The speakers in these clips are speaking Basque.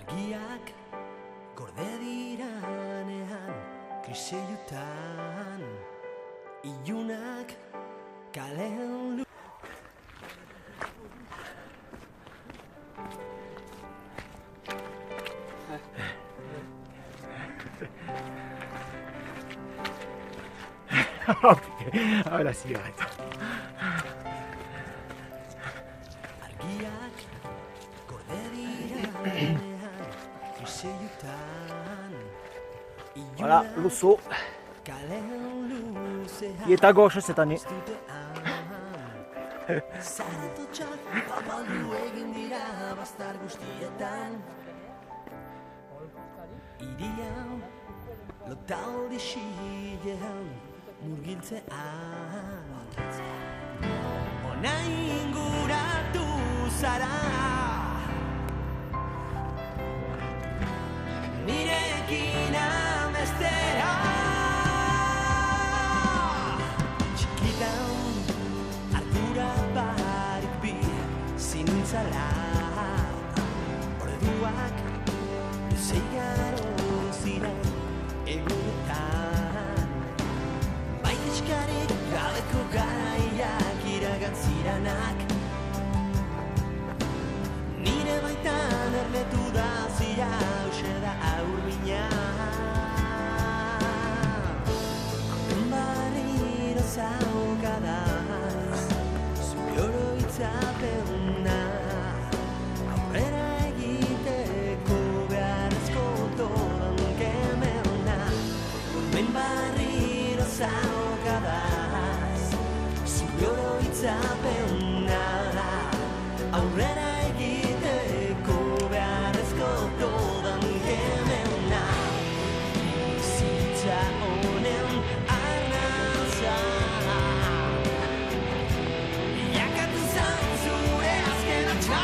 Argiak gorde diranean kriseiutan ilunak kalean Ah, la cigarette. Argiak gorde diranean kriseiutan Voilà, le saut. Il est à gauche cette année. Zaratotxak papaldu egin dira baztar guztietan Irian, lotaldi xilean murgiltzean Ona inguratu zara Nirekin amestera Txikitan ardura barik bi zinintzala Orduak luzeiaro ziren egunetan Baitizkarik gabeko garaiak iragatziranak Nire baitan erletu da zira hause da aurmina Barriro zaukadaz zure oroitzapena Aurrera egiteko beharrezko dodan kemena Ben barriro zaukadaz zure oroitzapena Aurrera egiteko beharrezko dodan kemena Bizitza honen arnaltza Bilakatu zain zure azken atxa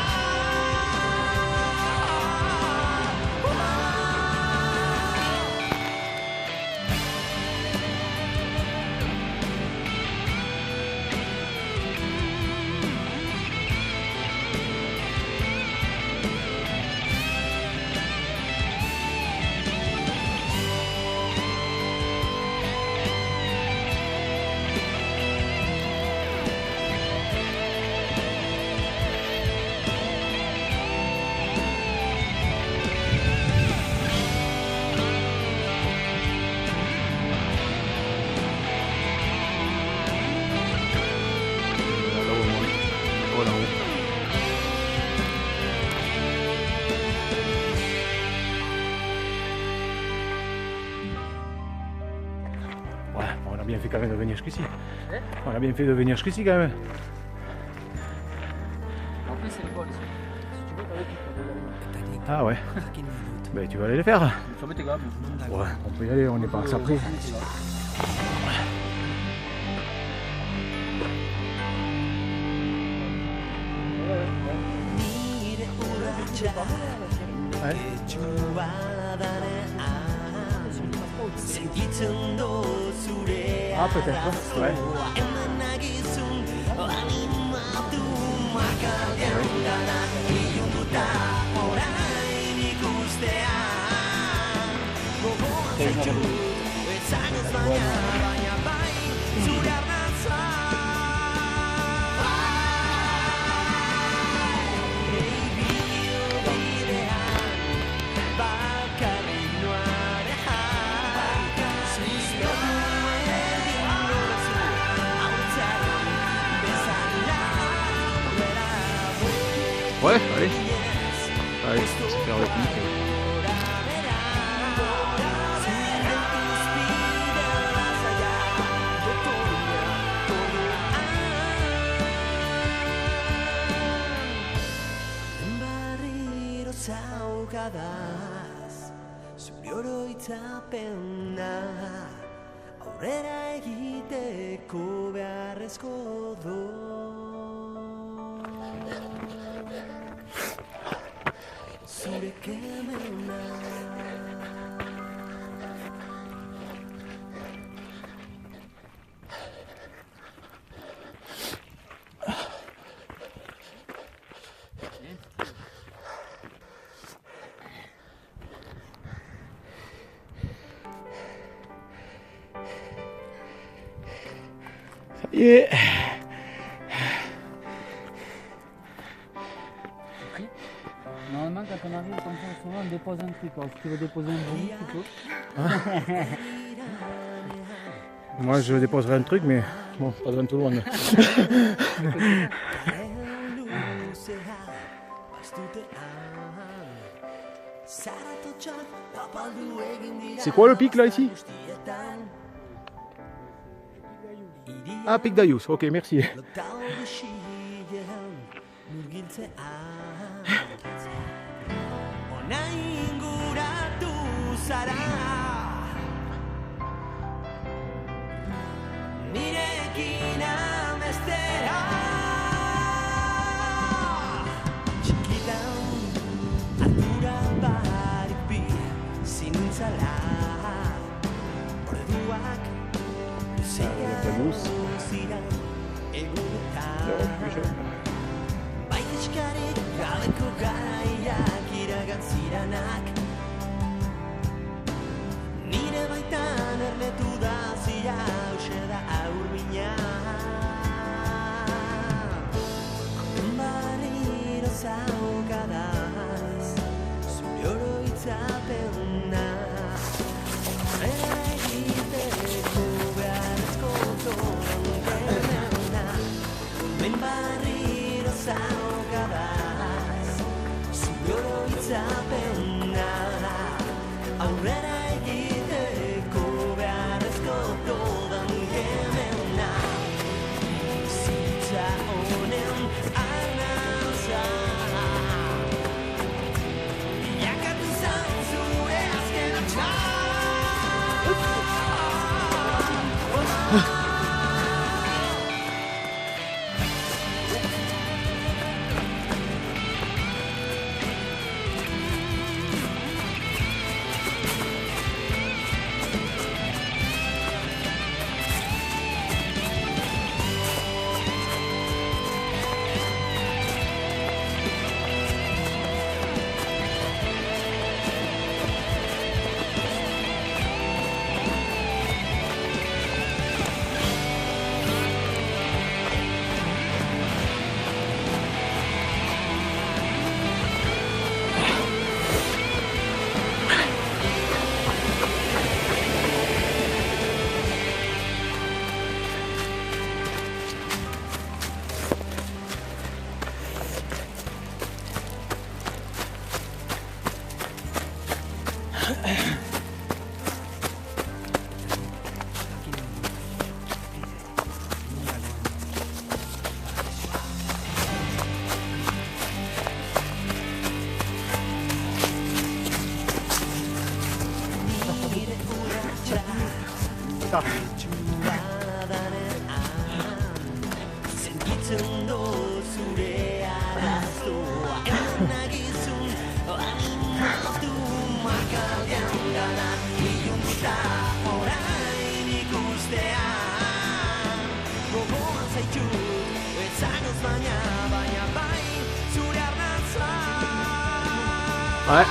Ouais, on a bien fait quand même de venir jusqu'ici. On a bien fait de venir jusqu'ici quand même. En plus, c'est le vol. Si tu veux, t'avais dit qu'on allait. Ah ouais. Ben tu vas aller les faire. Ça m'était grave. Ouais, on peut y aller, on n'est pas après. Nire urratxa Etxua danean Sentitzen do zure Ah, peut-être, ouais. Eman nagizun animatu Makarrean dana ilunduta Orain ikustean Gogoan zaitu Ezaguz baina bai Zure arnatza Ouais, allez. Allez, faire le pic. Barriro zaukadaz zure oroitzapena Aurrera egiteko beharrezko do Zure kemena Et... Normalement, quand on arrive comme ça, souvent on dépose un truc. Alors, si tu veux déposer un bruit, tu peux. Moi je déposerai un truc, mais bon, pas devant tout le monde. C'est quoi le pic là ici? Ah, pic d'Ayous, ok, merci. Nire baitan ernetu da zia hauxe da aurmina Barriro zaukadaz zure oroitzapena Bera egiteko beharrezko toren Ben barriro zaukadaz zure oroitzapena Aurrera egiteko beharrezko dodan gemena Bizitza honen arnantza Bilakatu zan zure azken atxa Sentitzen do zure arazoa Nagizun animatu makaldean gana Ilunta orain ikustean Gogoan zaitu ezagoz baina bai zure arnatza Ouais.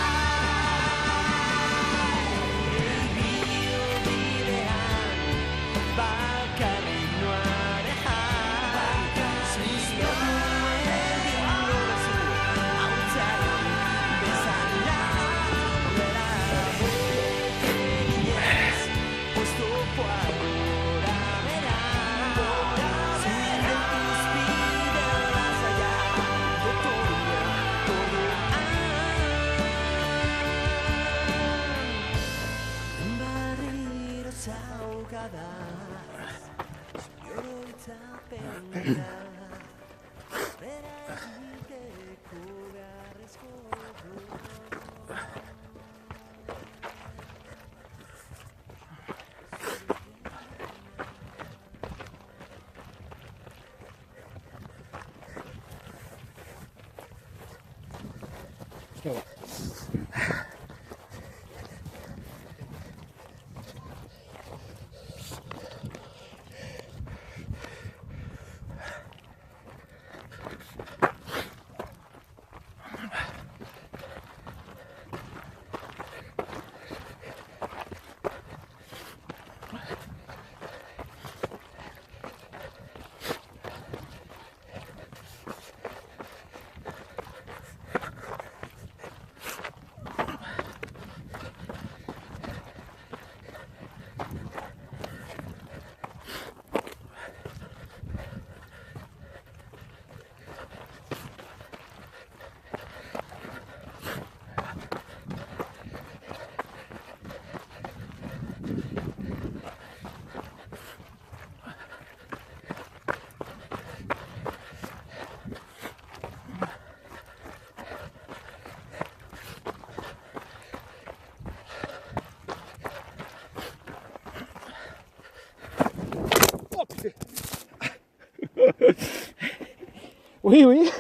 Oui, oui.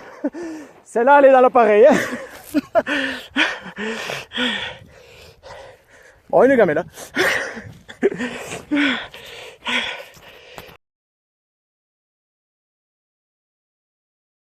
Celle-là, elle est dans l'appareil. Hein. Bon, une gamelle. Là.